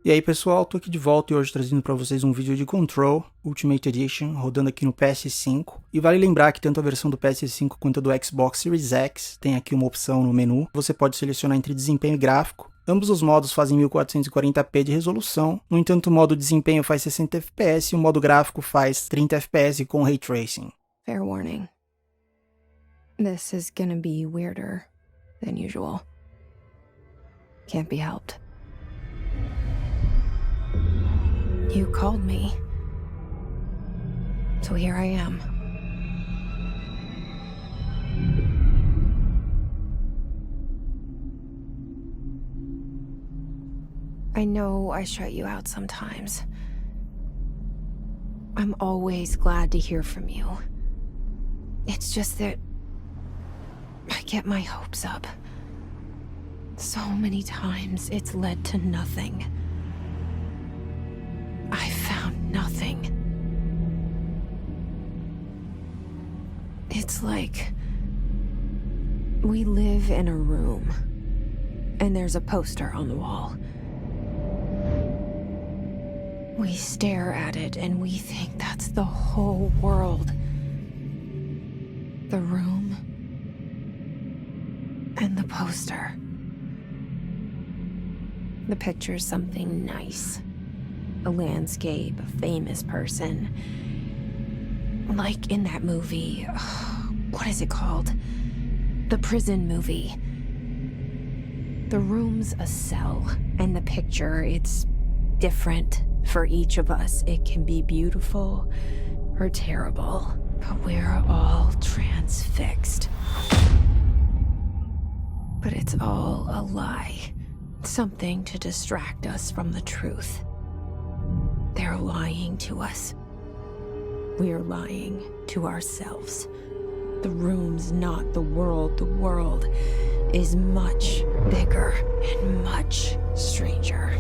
E aí pessoal, tô aqui de volta e hoje trazendo para vocês um vídeo de Control Ultimate Edition rodando aqui no PS5. E vale lembrar que tanto a versão do PS5 quanto a do Xbox Series X tem aqui uma opção no menu. Você pode selecionar entre desempenho e gráfico. Ambos os modos fazem 1440p de resolução, no entanto o modo desempenho faz 60 fps e o modo gráfico faz 30 fps com Ray Tracing. Fair warning. This is gonna be weirder than usual. Can't be helped. You called me. So here I am. I know I shut you out sometimes. I'm always glad to hear from you. It's just that I get my hopes up. So many times it's led to nothing. I found nothing. It's like we live in a room and there's a poster on the wall. We stare at it and we think that's the whole world. The room and the poster. The picture's something nice. A landscape, a famous person. Like in that movie, what is it called? The prison movie. The room's a cell, and the picture, it's different for each of us. It can be beautiful or terrible, but we're all transfixed. But it's all a lie. Something to distract us from the truth. They're lying to us. We're lying to ourselves. The room's not the world. The world is much bigger and much stranger.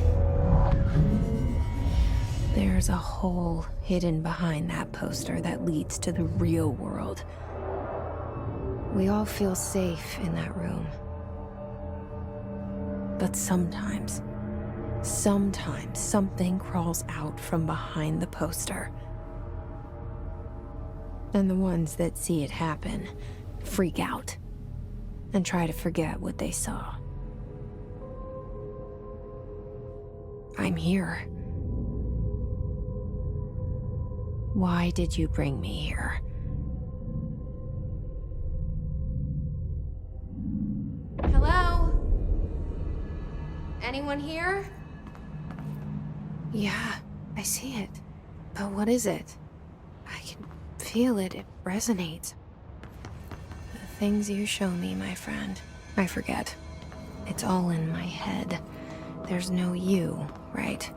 There's a hole hidden behind that poster that leads to the real world. We all feel safe in that room. But sometimes something crawls out from behind the poster. And the ones that see it happen freak out and try to forget what they saw. I'm here. Why did you bring me here? Hello? Anyone here? Yeah, I see it. But what is it? I can feel it. It resonates. The things you show me, my friend, I forget. It's all in my head. There's no you, right?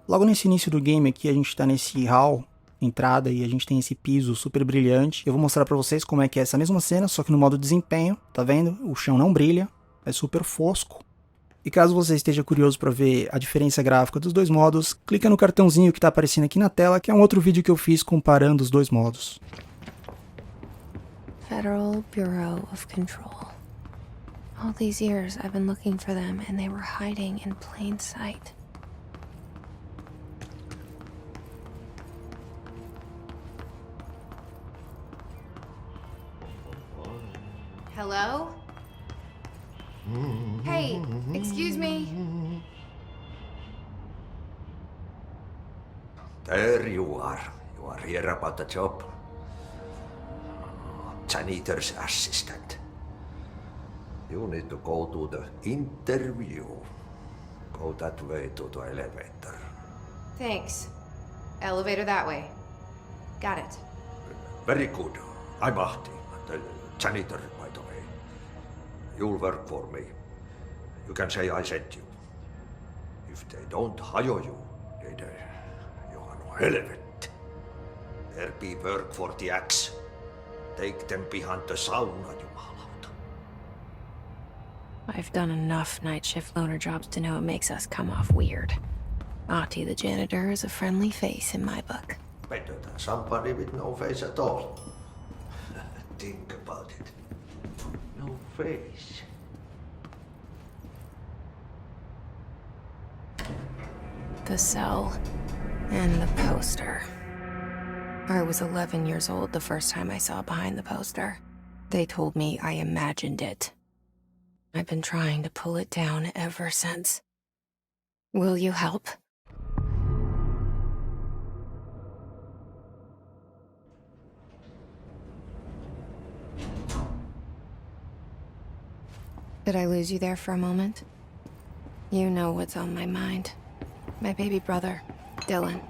Logo nesse início do game aqui, a gente tá nesse hall, entrada, e a gente tem esse piso super brilhante. Eu vou mostrar pra vocês como é que é essa mesma cena, só que no modo desempenho, tá vendo? O chão não brilha, é super fosco. E caso você esteja curioso para ver a diferença gráfica dos dois modos, clica no cartãozinho que está aparecendo aqui na tela, que é um outro vídeo que eu fiz comparando os dois modos. Federal Bureau of Control. All these years I've been looking for them and they were hiding in plain sight. Hello? Hey, excuse me. There you are. You are here about the job. Janitor's assistant. You need to go to the interview. Go that way to the elevator. Thanks. Elevator that way. Got it. Very good. I'm Ahti, the janitor, by the way. You'll work for me. You can say I sent you. If they don't hire you, then you are no helvet. There be work for the axe. Take them behind the sauna, jumalauta. I've done enough night shift loner jobs to know it makes us come off weird. Ahti the janitor is a friendly face in my book. Better than somebody with no face at all. Think about it. No face. The cell and the poster. I was 11 years old the first time I saw behind the poster. They told me I imagined it. I've been trying to pull it down ever since. Will you help? Did I lose you there for a moment? You know what's on my mind. My baby brother, Dylan.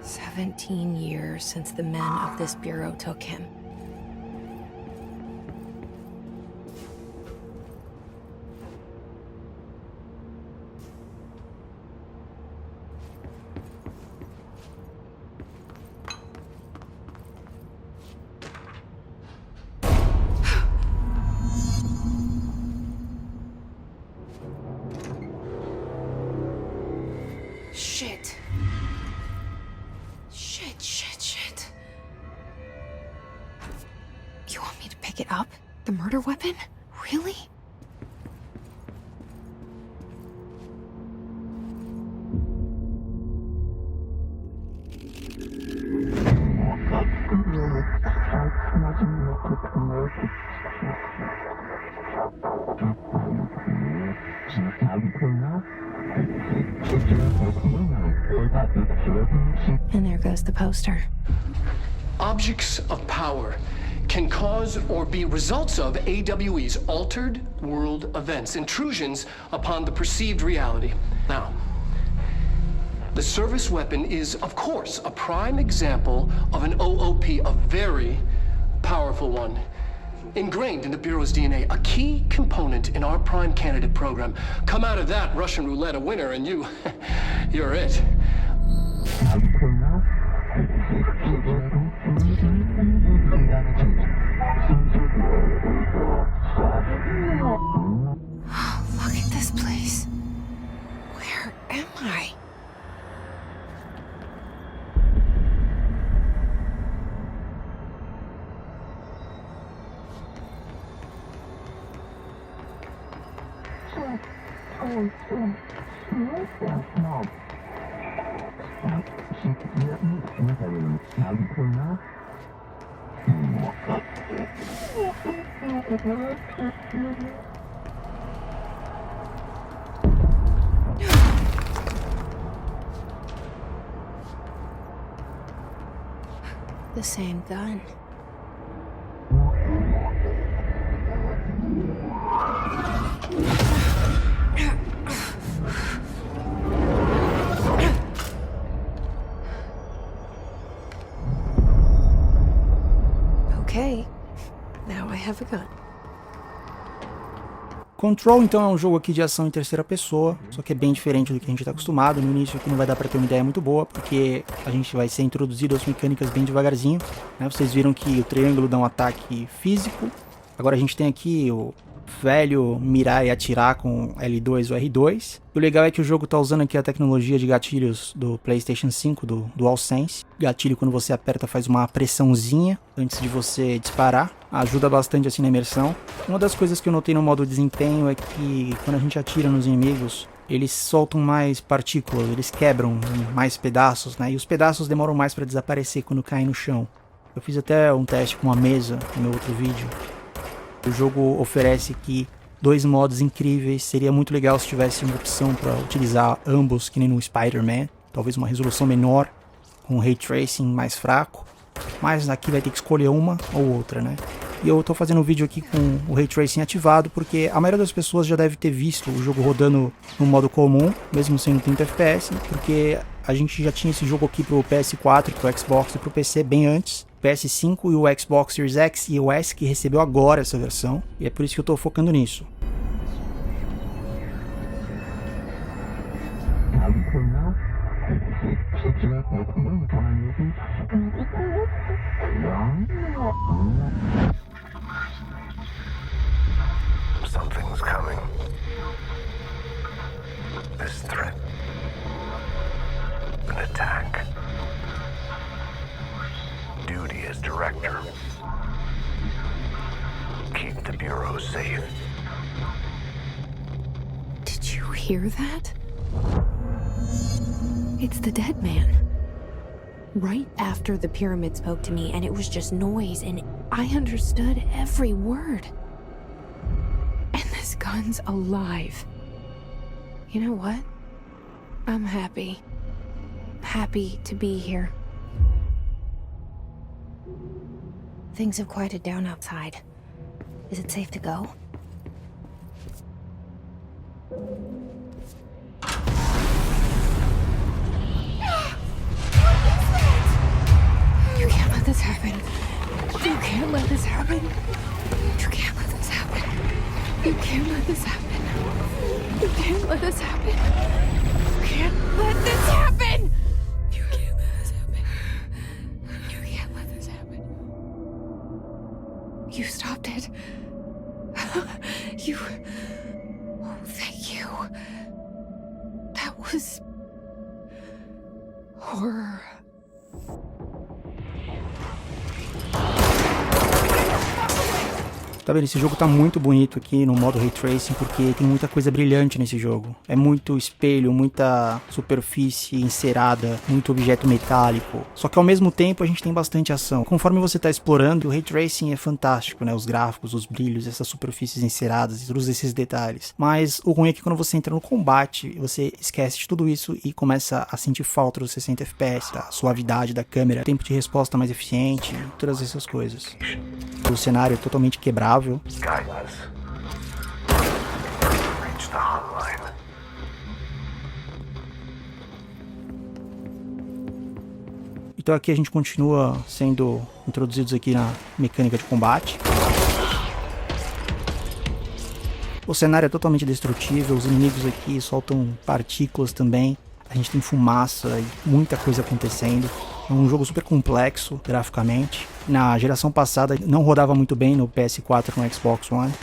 17 years since the men of this bureau took him. Shit. Shit. You want me to pick it up? The murder weapon? Really? And there goes the poster. Objects of power can cause or be results of AWE's altered world events, intrusions upon the perceived reality. Now, the service weapon is, of course, a prime example of an OOP, a very powerful one. Ingrained in the Bureau's DNA, a key component in our prime candidate program. Come out of that Russian roulette a winner and you're it. Look at this place. Where am I? The same gun. Okay, now I have a gun. Control, então, é um jogo aqui de ação em terceira pessoa, só que é bem diferente do que a gente está acostumado. No início aqui não vai dar para ter uma ideia muito boa, porque a gente vai ser introduzido às mecânicas bem devagarzinho, né? Vocês viram que o triângulo dá um ataque físico. Agora a gente tem aqui o velho mirar e atirar com L2 ou R2. O legal é que o jogo está usando aqui a tecnologia de gatilhos do PlayStation 5, do DualSense. Gatilho, quando você aperta, faz uma pressãozinha antes de você disparar. Ajuda bastante assim na imersão. Uma das coisas que eu notei no modo desempenho é que quando a gente atira nos inimigos, eles soltam mais partículas, eles quebram em mais pedaços, né? E os pedaços demoram mais para desaparecer quando caem no chão. Eu fiz até um teste com uma mesa no meu outro vídeo. O jogo oferece aqui dois modos incríveis. Seria muito legal se tivesse uma opção para utilizar ambos, que nem no Spider-Man. Talvez uma resolução menor, com Ray Tracing mais fraco. Mas aqui vai ter que escolher uma ou outra, né? E eu tô fazendo um vídeo aqui com o Ray Tracing ativado, porque a maioria das pessoas já deve ter visto o jogo rodando no modo comum, mesmo sendo 30 FPS, porque a gente já tinha esse jogo aqui pro PS4, pro Xbox e pro PC bem antes. PS5 e o Xbox Series X e o S, que recebeu agora essa versão, e é por isso que eu tô focando nisso. Something's coming. This threat. An attack. Duty as director. Keep the Bureau safe. Did you hear that? It's the dead man. Right after the pyramid spoke to me, and it was just noise, and I understood every word. And this gun's alive. You know what? I'm happy. Happy to be here. Things have quieted down outside. Is it safe to go? You can't let this happen. You can't let this happen. You can't let this happen. You can't let this happen. You can't let this happen. You can't let this happen. You can't let this happen. You can't let this happen. You stopped it. You... Oh, thank you. That was... horror. Tá vendo? Esse jogo tá muito bonito aqui no modo Ray Tracing, porque tem muita coisa brilhante nesse jogo. É muito espelho, muita superfície encerada, muito objeto metálico. Só que ao mesmo tempo a gente tem bastante ação. Conforme você tá explorando, o Ray Tracing é fantástico, né? Os gráficos, os brilhos, essas superfícies enceradas, todos esses detalhes. Mas o ruim é que quando você entra no combate, você esquece de tudo isso e começa a sentir falta dos 60 FPS, da suavidade da câmera, tempo de resposta mais eficiente, todas essas coisas. O cenário é totalmente quebrado. Guidance. Reach the hotline. Então aqui a gente continua sendo introduzidos aqui na mecânica de combate. O cenário é totalmente destrutível, os inimigos aqui soltam partículas também. A gente tem fumaça e muita coisa acontecendo. É um jogo super complexo graficamente. Na geração passada não rodava muito bem no PS4 e no Xbox One.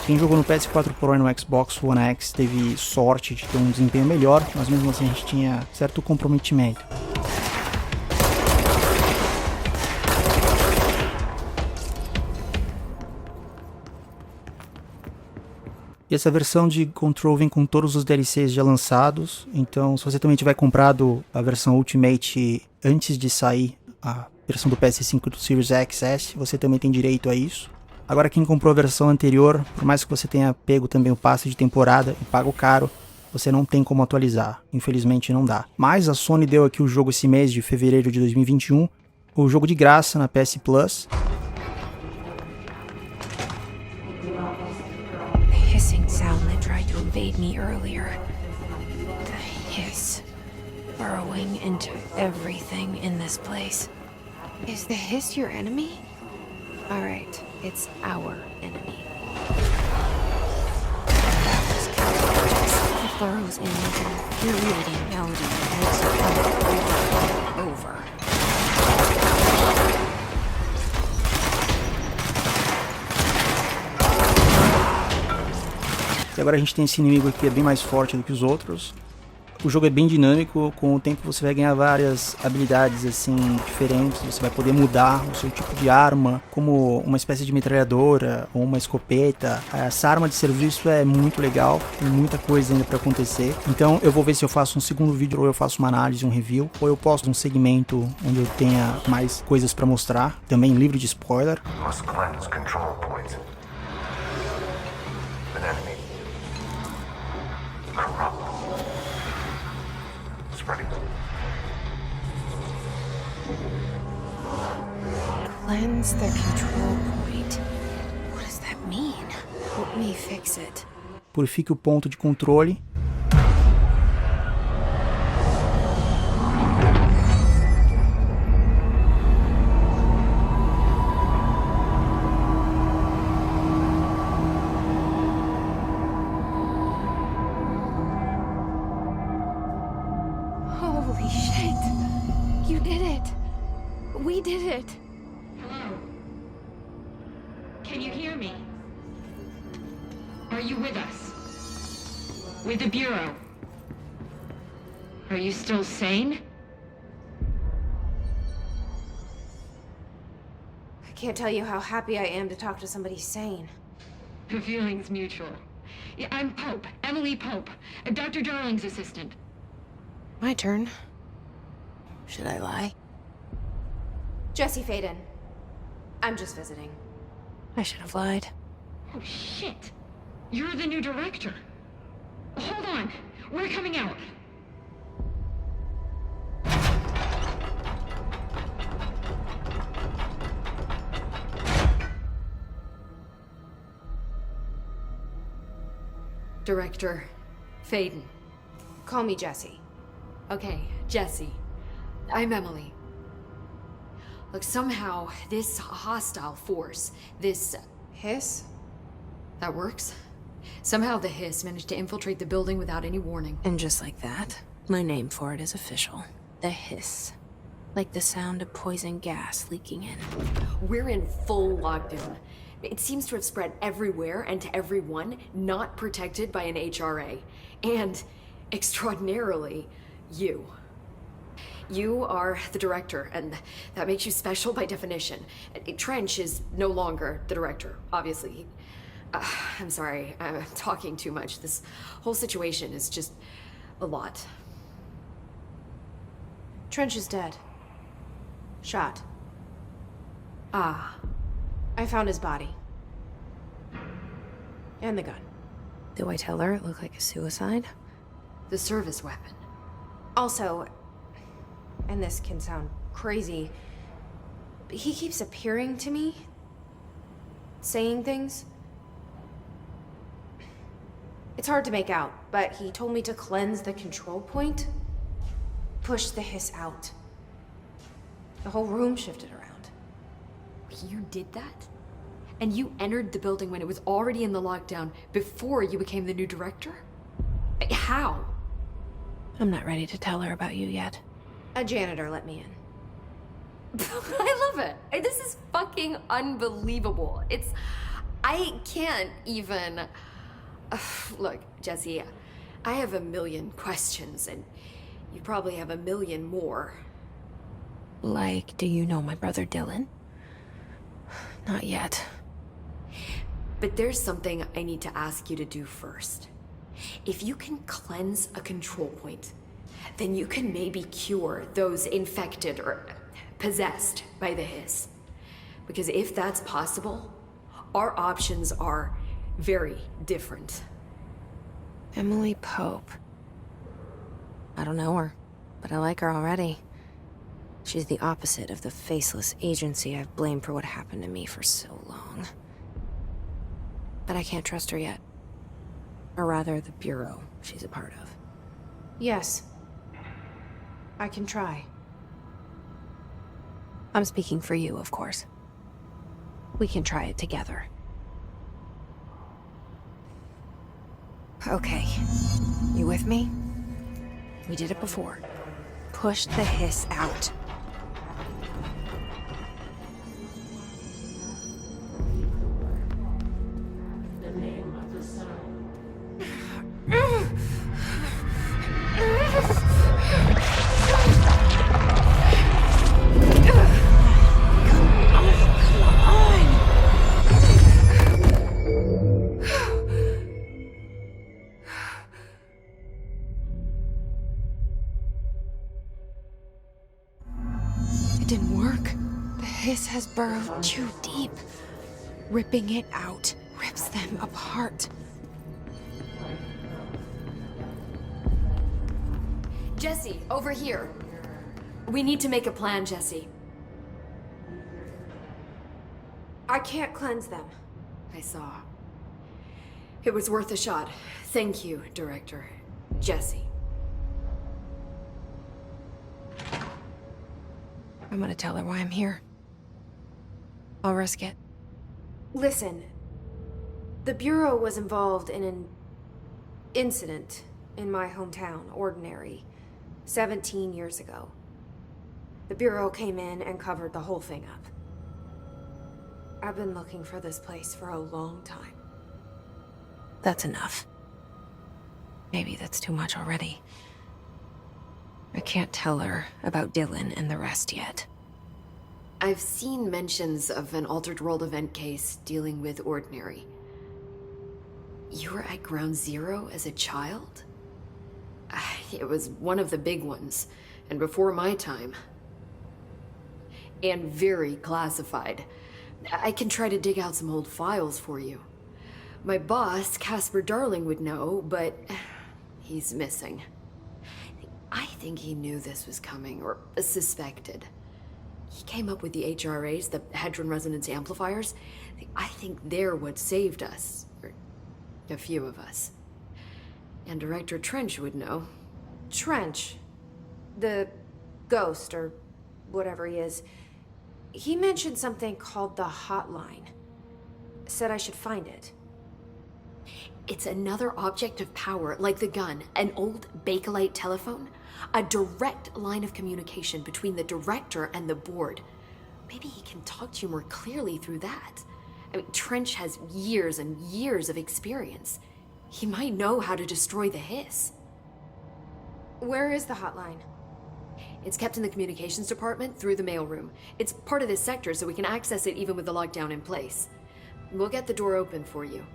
Quem jogou no PS4 Pro e no Xbox One X teve sorte de ter um desempenho melhor, mas mesmo assim a gente tinha certo comprometimento. E essa versão de Control vem com todos os DLCs já lançados, então se você também tiver comprado a versão Ultimate antes de sair a versão do PS5 do Series XS, você também tem direito a isso. Agora quem comprou a versão anterior, por mais que você tenha pego também o passe de temporada e pago caro, você não tem como atualizar, infelizmente não dá. Mas a Sony deu aqui o jogo esse mês de fevereiro de 2021, o jogo de graça na PS Plus. Sound that tried to invade me earlier. The hiss burrowing into everything in this place. Is the hiss your enemy? Alright, it's our enemy. It burrows in with an infuriating melody that makes it over and over. E agora a gente tem esse inimigo aqui que é bem mais forte do que os outros. O jogo é bem dinâmico, com o tempo você vai ganhar várias habilidades assim diferentes, você vai poder mudar o seu tipo de arma, como uma espécie de metralhadora ou uma escopeta. Essa arma de serviço é muito legal, tem muita coisa ainda para acontecer. Então eu vou ver se eu faço um segundo vídeo, ou eu faço uma análise, um review, ou eu posto um segmento onde eu tenha mais coisas para mostrar, também livre de spoiler. Must cleanse control points. An enemy. Corrupt. Spreading. Cleanse the control point. What does that mean? Help me fix it. Purifique o ponto de controle. Holy shit! You did it! We did it! Hello? Can you hear me? Are you with us? With the Bureau? Are you still sane? I can't tell you how happy I am to talk to somebody sane. The feeling's mutual. Yeah, I'm Pope, Emily Pope, Dr. Darling's assistant. My turn. Should I lie? Jesse Faden. I'm just visiting. I should have lied. Oh, shit. You're the new director. Hold on. We're coming out. Director Faden. Call me Jesse. Okay, Jesse. I'm Emily. Look, somehow this hostile force, this Hiss? that works. Somehow the hiss managed to infiltrate the building without any warning. And just like that, my name for it is official. The hiss. Like the sound of poison gas leaking in. We're in full lockdown. It seems to have spread everywhere and to everyone not protected by an HRA. And, extraordinarily, you. You are the director, and that makes you special by definition. Trench is no longer the director, obviously. I'm sorry, I'm talking too much. This whole situation is just a lot. Trench is dead. Shot. Ah. I found his body. And the gun. Do I tell her it looked like a suicide? The service weapon. Also, and this can sound crazy, but he keeps appearing to me, saying things. It's hard to make out, but he told me to cleanse the control point, push the hiss out. The whole room shifted around. You did that? And you entered the building when it was already in the lockdown before you became the new director? How? I'm not ready to tell her about you yet. A janitor let me in. I love it. This is fucking unbelievable. I can't even... Look, Jesse, I have a million questions, and you probably have a million more. Like, do you know my brother Dylan? Not yet. But there's something I need to ask you to do first. If you can cleanse a control point, then you can maybe cure those infected or possessed by the hiss. Because if that's possible, our options are very different. Emily Pope. I don't know her, but I like her already. She's the opposite of the faceless agency I've blamed for what happened to me for so long. But I can't trust her yet. Or rather, the Bureau she's a part of. Yes. I can try. I'm speaking for you, of course. We can try it together. Okay. You with me? We did it before. Push the hiss out. Has burrowed too deep. Ripping it out rips them apart. Jesse, over here. We need to make a plan, Jesse. I can't cleanse them. I saw. It was worth a shot. Thank you, Director. Jesse. I'm gonna tell her why I'm here. I'll risk it. Listen, the Bureau was involved in an incident in my hometown, Ordinary, 17 years ago. The Bureau came in and covered the whole thing up. I've been looking for this place for a long time. That's enough. Maybe that's too much already. I can't tell her about Dylan and the rest yet. I've seen mentions of an Altered World event case dealing with Ordinary. You were at Ground Zero as a child? It was one of the big ones, and before my time. And very classified. I can try to dig out some old files for you. My boss, Casper Darling, would know, but he's missing. I think he knew this was coming, or suspected. He came up with the HRAs, the Hadron Resonance Amplifiers. I think they're what saved us. Or a few of us. And Director Trench would know. Trench. The ghost, or whatever he is. He mentioned something called the hotline. Said I should find it. It's another object of power, like the gun, an old Bakelite telephone. A direct line of communication between the director and the board. Maybe he can talk to you more clearly through that. I mean, Trench has years and years of experience. He might know how to destroy the hiss. Where is the hotline? It's kept in the communications department through the mailroom. It's part of this sector, so we can access it even with the lockdown in place. We'll get the door open for you.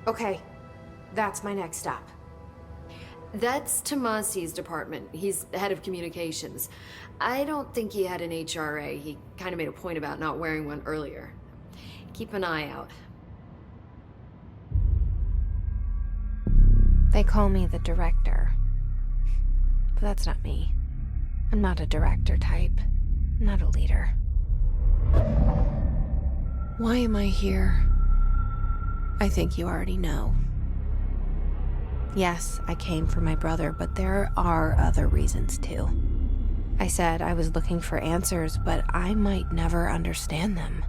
Okay, that's my next stop. That's Tomasi's department. He's head of communications. I don't think he had an HRA. He kind of made a point about not wearing one earlier. Keep an eye out. They call me the director. But that's not me. I'm not a director type. I'm not a leader. Why am I here? I think you already know. Yes, I came for my brother, but there are other reasons too. I said I was looking for answers, but I might never understand them.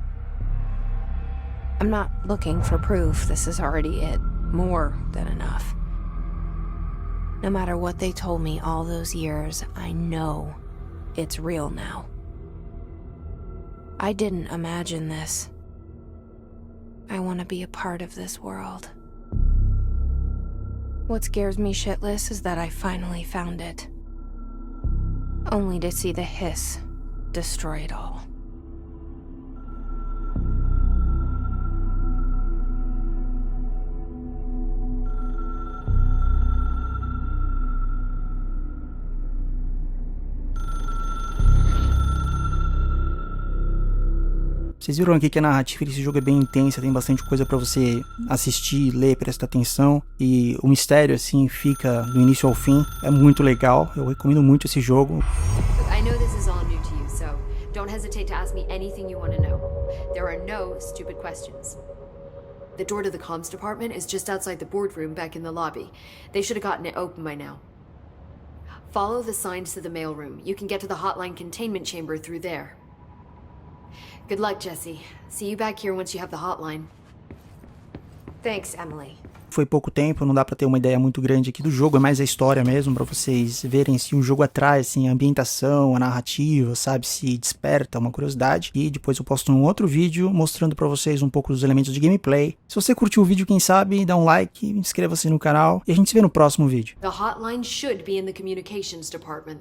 I'm not looking for proof. This is already it. More than enough. No matter what they told me all those years, I know it's real now. I didn't imagine this. I want to be a part of this world. What scares me shitless is that I finally found it. Only to see the hiss destroy it all. Vocês viram aqui que a narrativa desse jogo é bem intensa, tem bastante coisa pra você assistir, ler, prestar atenção. E o mistério, assim, fica do início ao fim. É muito legal, eu recomendo muito esse jogo. I know this is all new to you, so don't hesitate to ask me anything you want to know. There are no stupid questions. The door to the comms department is just outside the boardroom back in the lobby. They should have gotten it open by now. Follow the signs to the mailroom. You can get to the hotline containment chamber through there. Good luck, Jesse. See you back here once you have the hotline. Thanks, Emily. Foi pouco tempo, não dá pra ter uma ideia muito grande aqui do jogo, é mais a história mesmo, pra vocês verem se o jogo atrai, assim, a ambientação, a narrativa, sabe, se desperta uma curiosidade. E depois eu posto um outro vídeo mostrando pra vocês um pouco dos elementos de gameplay. Se você curtiu o vídeo, quem sabe, dá um like, inscreva-se no canal e a gente se vê no próximo vídeo. The hotline should be in the communications department.